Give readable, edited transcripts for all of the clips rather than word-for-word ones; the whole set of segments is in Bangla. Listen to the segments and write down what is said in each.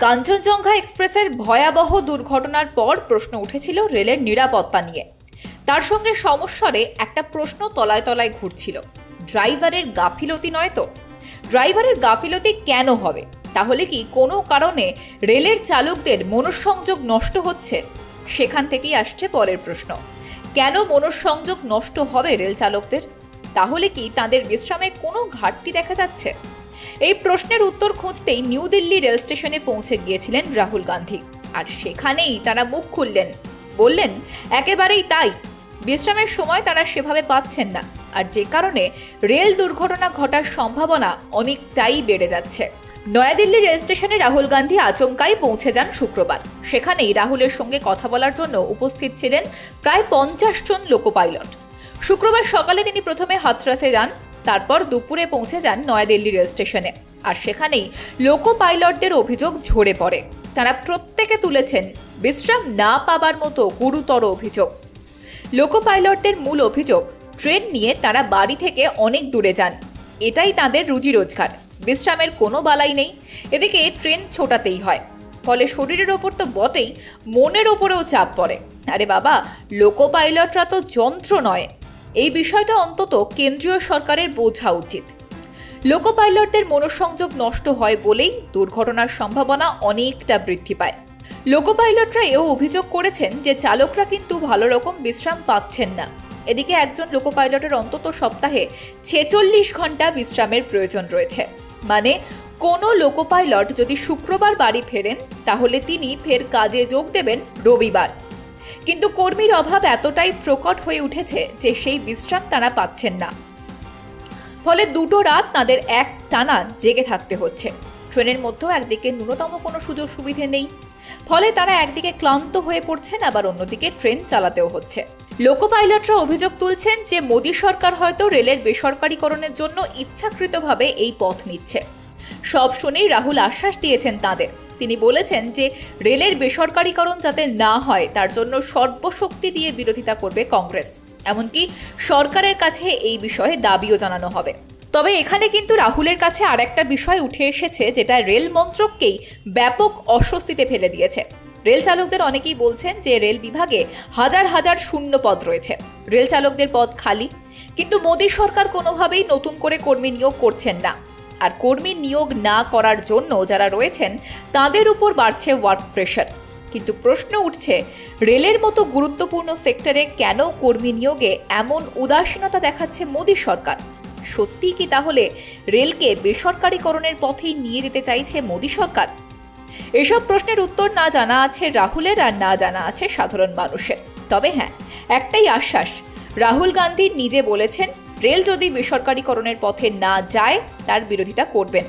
কাঞ্চনজঙ্ঘা এক্সপ্রেসের ভয়াবহ দুর্ঘটনার পর প্রশ্ন উঠেছিল রেলের নিরাপত্তা নিয়ে। তার সঙ্গে সমস্বরে একটা প্রশ্ন তলায় তলায় ঘুরছিল, ড্রাইভারের গাফিলতি নয় তো? ড্রাইভারের গাফিলতি কেন হবে? তাহলে কি কোনো কারণে রেলের চালকদের মনঃসংযোগ নষ্ট হচ্ছে? সেখান থেকেই আসছে পরের প্রশ্ন, কেন মনঃসংযোগ নষ্ট হবে রেল চালকদের? তাহলে কি তাদের বিশ্রামে কোনো ঘাটতি দেখা যাচ্ছে? এই প্রশ্নের উত্তর খুঁজতেই নিউ দিল্লি রেল স্টেশনে পৌঁছে গিয়েছিলেন রাহুল গান্ধী। আর সেখানেই তারা মুখ খুললেন, বললেন একেবারেই তাই, বিশ্রামের সময় তারা সেভাবে পাচ্ছেন না, আর যে কারণে রেল দুর্ঘটনা ঘটার সম্ভাবনা অনেকটাই বেড়ে যাচ্ছে। নয়াদিল্লি রেল স্টেশনে রাহুল গান্ধী আচমকাই পৌঁছে যান শুক্রবার। সেখানেই রাহুলের সঙ্গে কথা বলার জন্য উপস্থিত ছিলেন প্রায় 50 জন লোকো পাইলট। শুক্রবার সকালে তিনি প্রথমে হাথরাসে যান, তারপর দুপুরে পৌঁছে যান নয়াদিল্লি রেল স্টেশনে। আর সেখানেই লোকো পাইলটদের অভিযোগ ঝরে পড়ে। তারা প্রত্যেকে তুলেছেন বিশ্রাম না পাবার মতো গুরুতর অভিযোগ। লোকো পাইলটদের মূল অভিযোগ, ট্রেন নিয়ে তারা বাড়ি থেকে অনেক দূরে যান, এটাই তাদের রুজি রোজগার, বিশ্রামের কোনো বালাই নেই। এদিকে ট্রেন ছোটাতেই হয়, ফলে শরীরের ওপর তো বটেই, মনের ওপরেও চাপ পড়ে। আরে বাবা, লোকো পাইলটরা তো যন্ত্র নয়, এই বিষয়টা অন্তত কেন্দ্রীয় সরকারের বোঝা উচিত। লোকো পাইলটদের মনঃসংযোগ নষ্ট হয় বলেই দুর্ঘটনার সম্ভাবনা অনেকটা বৃদ্ধি পায়। লোকো পাইলটরা এও অভিযোগ করেছেন যে চালকরা কিন্তু ভালো রকম বিশ্রাম পাচ্ছেন না। এদিকে একজন লোকো পাইলটের অন্তত সপ্তাহে 46 ঘন্টা বিশ্রামের প্রয়োজন রয়েছে। মানে কোনো লোকো পাইলট যদি শুক্রবার বাড়ি ফেরেন, তাহলে তিনি ফের কাজে যোগ দেবেন রবিবার। কিন্তু কর্মীর অভাব এতটাই প্রকট হয়ে উঠেছে যে সেই বিশ্রাম তারা পাচ্ছেন না। ফলে দুটো রাত তাদের এক টানা জেগে থাকতে হচ্ছে। ট্রেনের মধ্যেও একদিকে ন্যূনতম কোনো সুযোগ সুবিধে নেই, ফলে তারা একদিকে ক্লান্ত হয়ে পড়ছেন, আবার অন্যদিকে ট্রেন চালাতেও হচ্ছে। লোকো পাইলটরা অভিযোগ তুলছেন যে মোদী সরকার হয়তো রেলের বেসরকারীকরণের জন্য ইচ্ছাকৃতভাবে এই পথ নিচ্ছে। সব শুনেই রাহুল আশ্বাস দিয়েছেন তাদের। তিনি বলেছেন যে রেলের বেসরকারীকরণ যাতে না হয় তার জন্য সর্বশক্তি দিয়ে বিরোধিতা করবে কংগ্রেস। এমনকি সরকারের কাছে এই বিষয়ে দাবিও জানানো হবে। তবে এখানে কিন্তু রাহুলের কাছে আরেকটা বিষয় উঠে এসেছে, যেটা রেল মন্ত্রককেই ব্যাপক অস্বস্তিতে ফেলে দিয়েছে। রেল চালকদের অনেকেই বলছেন যে রেল বিভাগে হাজার হাজার শূন্য পদ রয়েছে, রেল চালকদের পদ খালি, কিন্তু মোদী সরকার কোনোভাবেই নতুন করে কর্মী নিয়োগ করছেন না। আর কর্মী নিয়োগ না করার জন্য যারা রয়েছেন তাদের উপর বাড়ছে ওয়ার্ক প্রেশার। কিন্তু প্রশ্ন উঠছে, রেলের মতো গুরুত্বপূর্ণ সেক্টরে কেন কর্মী নিয়োগে এমন উদাসীনতা দেখাচ্ছে মোদী সরকার? সত্যি কি তাহলে রেলকে বেসরকারীকরণের পথেই নিয়ে যেতে চাইছে মোদী সরকার? এসব প্রশ্নের উত্তর না জানা আছে রাহুলের, আর না জানা আছে সাধারণ মানুষের। তবে হ্যাঁ, একটাই আশ্বাস, রাহুল গান্ধী নিজে বলেছেন রেল যদি বেসরকারীকরণের পথে না যায় তার বিরোধিতা করবেন।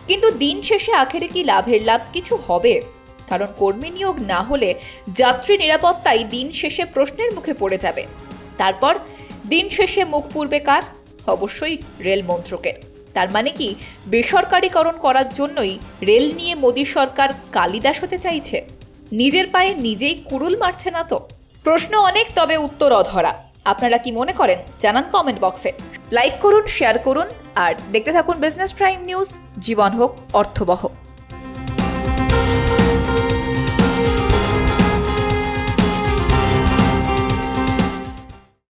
কিন্তু দিন শেষে আখেরে কি লাভের লাভ কিছু হবে? কারণ কর্মী নিয়োগ না হলে যাত্রী নিরাপত্তাই দিন শেষে প্রশ্নের মুখে পড়ে যাবে। তারপর দিন শেষে মুখ পুড়বে কার? অবশ্যই রেল মন্ত্রকের। তার মানে কি বেসরকারীকরণ করার জন্যই রেল নিয়ে মোদী সরকার কালিদাস হতে চাইছে? নিজের পায়ে নিজেই কুড়ুল মারছে না তো? প্রশ্ন অনেক, তবে উত্তর অধরা। আপনারা কি মনে করেন জানান কমেন্ট বক্সে। লাইক করুন, শেয়ার করুন, আর দেখতে থাকুন বিজনেস প্রাইম নিউজ। জীবন হোক অর্থবহ।